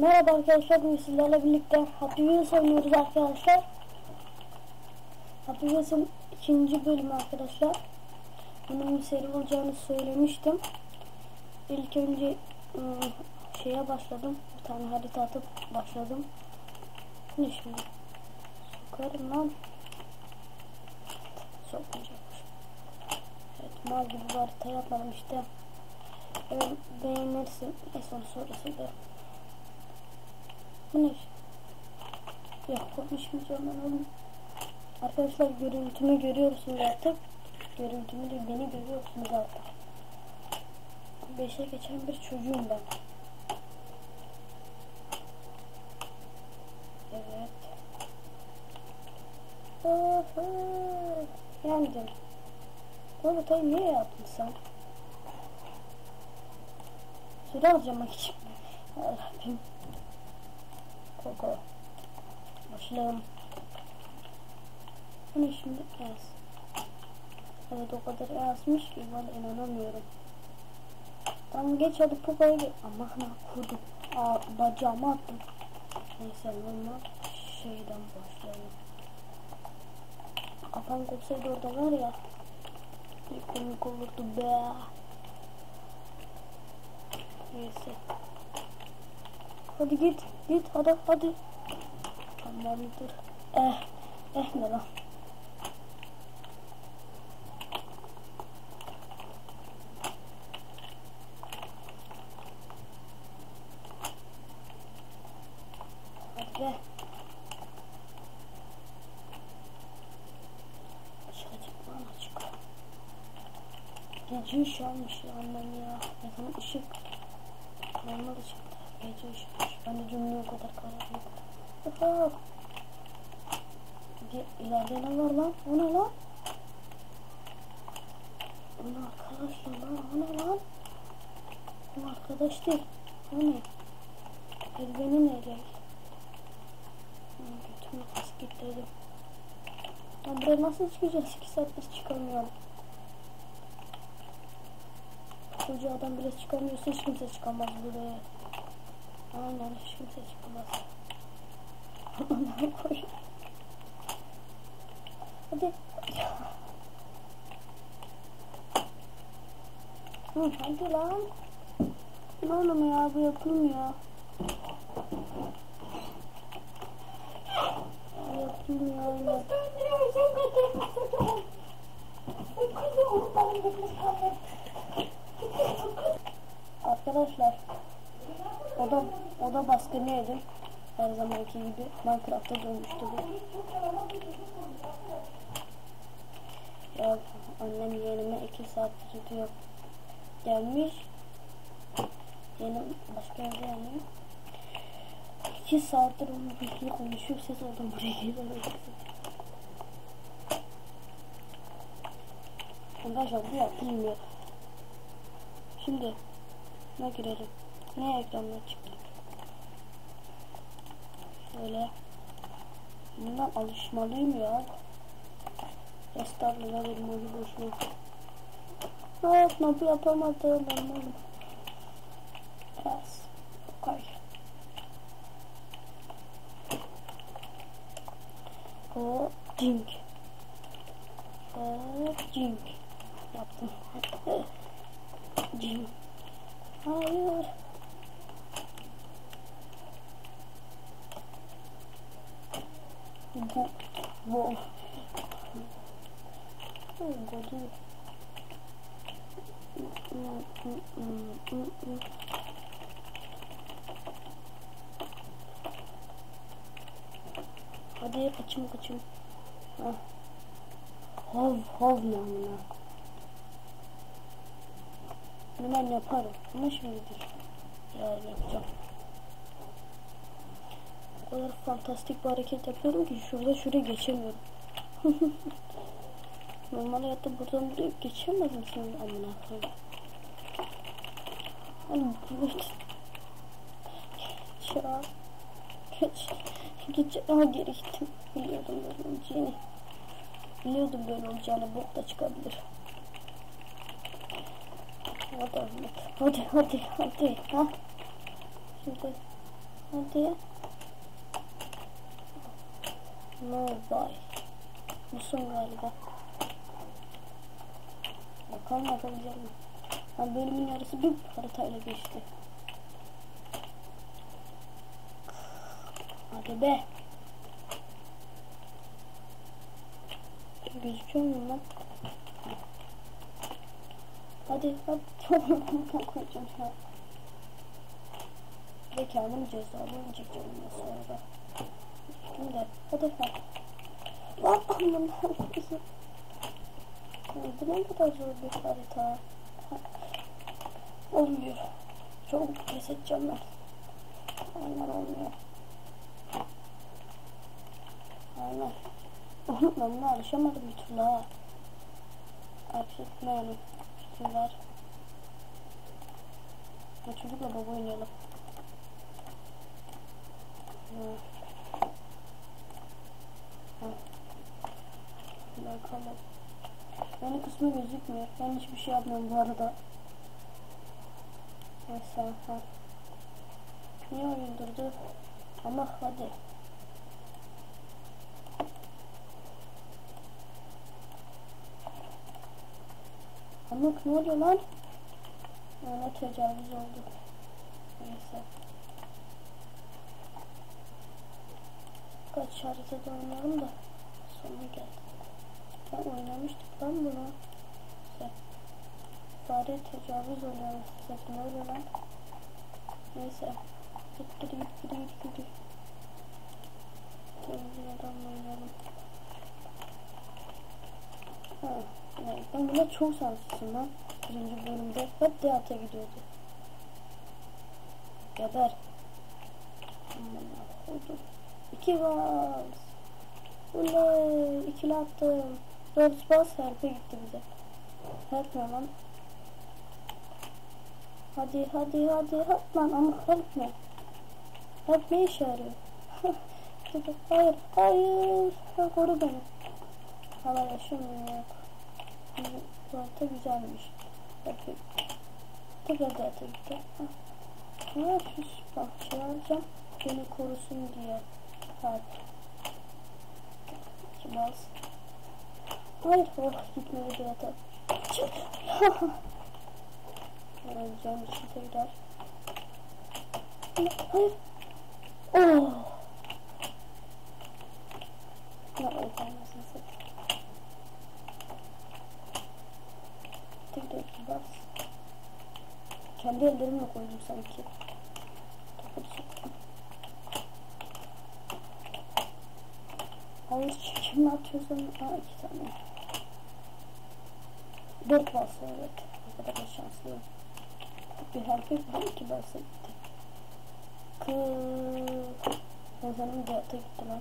Merhaba arkadaşlar, bugün sizlerle birlikte Hot Wheels oynuyoruz arkadaşlar. Hot Wheels'ın ikinci bölümü arkadaşlar. Bunun bir seri olacağını söylemiştim. İlk önce şeye başladım. Bir tane harita atıp başladım. Ne şimdi? Sokarım lan. Sokmayacakmış. Evet, mal gibi bir harita yapmadım işte. Beğenirsin. Son sonrasında. Bu ne? Yok, konuşmayacağım ben oğlum. Arkadaşlar, görüntümü görüyorsunuz artık. Görüntümü de beni görüyorsunuz artık. 5'e geçen bir çocuğum ben. Evet. Oho. Yendim. Bu haritayı niye yaptın sen? Süre harcamak için. Allah'ım. Koko. Başlayalım. Bu ne şimdi? Yaz. Evet, o kadar yazmış ki valla inanamıyorum. Tamam, geç hadi Poco'ya geç. Aman kurdum. Bacağımı attım. Neyse, normal şeyden başlayalım. Kafam kopsaydı orada var ya. Ne komik olurdu be. Neyse. Hadi git hadi. Tamamdır. Ne lan? Hadi be. Açık. Gece ışığı almış ya annem ya. Yakın ışık. Normal ışıktı. Gece ışıkmış. Ben de cümle o kadar karanlık. Oho. İleride ne var lan? O ne lan? O ne arkadaşlar lan? O ne lan? O arkadaş değil. O ne? Elbeni nereye? Götümü kasket dedim. Ya buraya nasıl çıkacağız? 2 saattir çıkamıyorum. Koca adam bile çıkamıyorsa hiç kimse çıkamaz buraya. Aynen, hiç kimse çıkamaz. Ona koy. Hadi. Hadi lan. Ne oğlum ya, bu yapılmıyor. Yapılmıyor öyle. Arkadaşlar, oda baskını yedim. Her zamanki gibi Minecraft'ta dönmüştü bu. Ya annem yeğenime 2 saat tutuyor. Gelmiş. Yeğenim başka yerde yanıyor. 2 saattir onun bilgiyle konuşuyor. Ses oldum buraya geliyor. Arkadaşlar, bu yapılmıyor. Şimdi ne girelim? Ne ekranına çıktık? Şöyle. Bundan alışmalıyım ya. Restartla benim oyunu boşuna. Evet, bu yapamadım ben oğlum. Yes. Okay. Ding. Ding. Yaptım. Ding. Hayır. Bu. Hadi kaçım. Hov namına. Bunu ben yaparım. Ama şimdi değil. Yarın yapacağım. O kadar fantastik bir hareket yapıyorum ki şuraya geçemiyorum. Normal hayatta buradan buraya geçemez misin amına koyayım? Hani geç ama geri gittim. Biliyordum böyle olacağını. Bok da çıkabilir. Hadi. Ha. Şimdi Hadi. No bay. Bu son galiba. Bakalım yapabilecek mi? Yani bölümün yarısı bir haritayla geçti. Hadi be. Gözüküyor muyum lan? Hadi hadi. Koyacağım ya. Ve kendimi cezalarını çekeceğim sonra. Şimdi hadi hadi. Lan aman bu ne kadar zor bir harita. Olmuyor. Çok pes edeceğim ben. Aynen olmuyor. Aynen. Ben buna alışamadım bir türlü ha. Aksetmeyelim. Şunlar. Bu çocukla baba oynayalım. Bakalım. Benim kısmı gözükmüyor. Ben hiçbir şey yapmıyorum bu arada. Neyse ha. Niye oyun durdu? Ama hadi. Amık ne oluyor lan? Ona tecavüz oldu. Neyse. Kaç haritada oynayalım da sonu geldi. Ben oynamıştık lan bunu. Neyse. Fare tecavüz oluyor. Size ne oluyor lan? Neyse. Git. Temizin adamla oynayalım. Ha. Evet, ben buna çok şanslısın lan. Birinci bölümde hep Deat'a gidiyordu. Geber. Oldu. 2 bas. Oley. 2'li attım. 4 bas harpe gitti bize. Help ne lan? Hadi. Help lan ama help ne? Help ne işe yarıyor? Hayır. Ha, koru beni. Hala yaşamıyor. Bu harita güzelmiş. Bakayım. Tekrar da gitti. Ne yapıyorsun? Bak şey alacağım. Beni korusun diye. Hadi. 2 bas. Hayır. Oh gitmedi bir hata. Çık. Öleceğim için tekrar. Hayır. Oh. Ne olmasın sakın. Tekrar 2 bas. Kendi ellerimle koydum sanki. Topu soktum. Hayır çekimle atıyorsun. 2 tane. 4 bas evet. O kadar da şanslıyım. Bir herkes bu 2 basa gitti. Yazanın da ata gitti lan.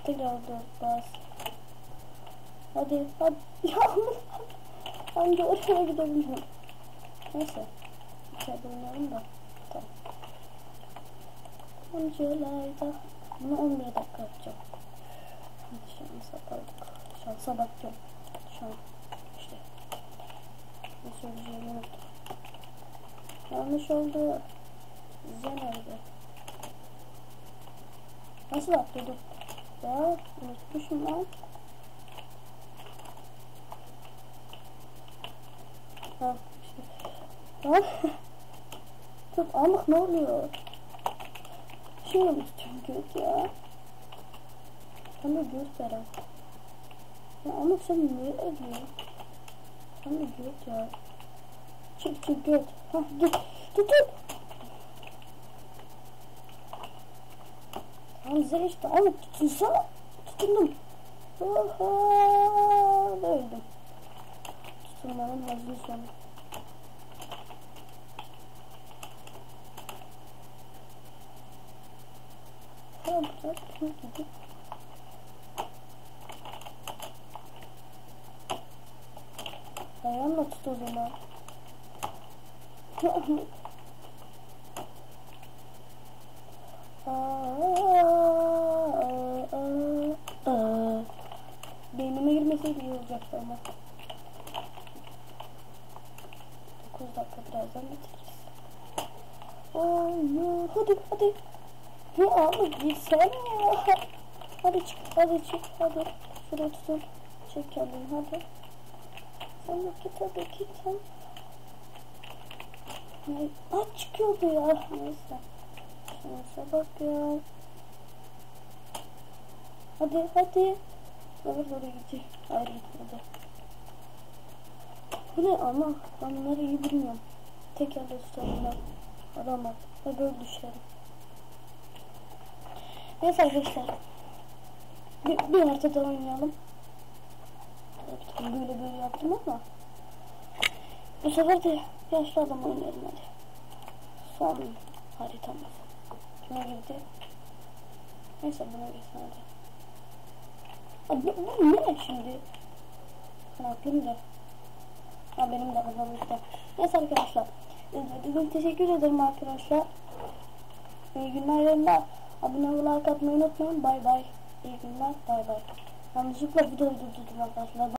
Tekrar 4 bas. Hadi. Anca oraya gidebilirim. Neyse. İçeride oynayalım da. Tamam. Angelay'da. Bunu 11 dakika yapacağım. Şansa bakıyorum. Şu an işte. Ne söyleyeceğimi unuttum. Yanlış oldu. Güzel oldu. Nasıl atladım? Ya unutmuşum lan. Ha işte. Ha? Çok amık ne oluyor? Şimdi mi tutuyorum göt ya? Sen de göt veren. Ya amık sen ne ediyorsun? Sen de göt ya. Çık göt. Hah git. Tut. Hamza işte amık tutunsana. Tutundum. Oha. Öldüm. Tutunmanın hazır sonu. Tamam gidip. Ayağımla tut o zaman. Beynime girmeseydi iyi olacaktı ama. 9 dakika birazdan bitiririz. Hadi. Ya abi gitsene ya. Hadi çık, hadi çık, hadi. Şuraya tutun. Çek kendini, hadi. Sen de git, hadi git sen. Ay çıkıyordu ya. Neyse. Neyse bak ya. Hadi hadi. Doğru gidecek. Hayır gitmedi. Bu ne ama ben bunları iyi bilmiyorum. Tek yerde tutarım adamı. Ve böyle düşerim. Neyse arkadaşlar. Bir haritada oynayalım. Böyle yaptım ama. Bu sefer de yaşlı adam oynayalım hadi. Son haritamız. Kime girdi? Neyse buna girsin hadi. Abi bu ne şimdi? Ben aklım da. Ha benim de adamım işte. Neyse arkadaşlar. İzlediğiniz teşekkür ederim arkadaşlar. İyi günler yolunda. Abone olmayı, like atmayı unutmayın. Bay bay. İyi günler. Bay bay. Yanlışlıkla videoyu durdurdum arkadaşlar.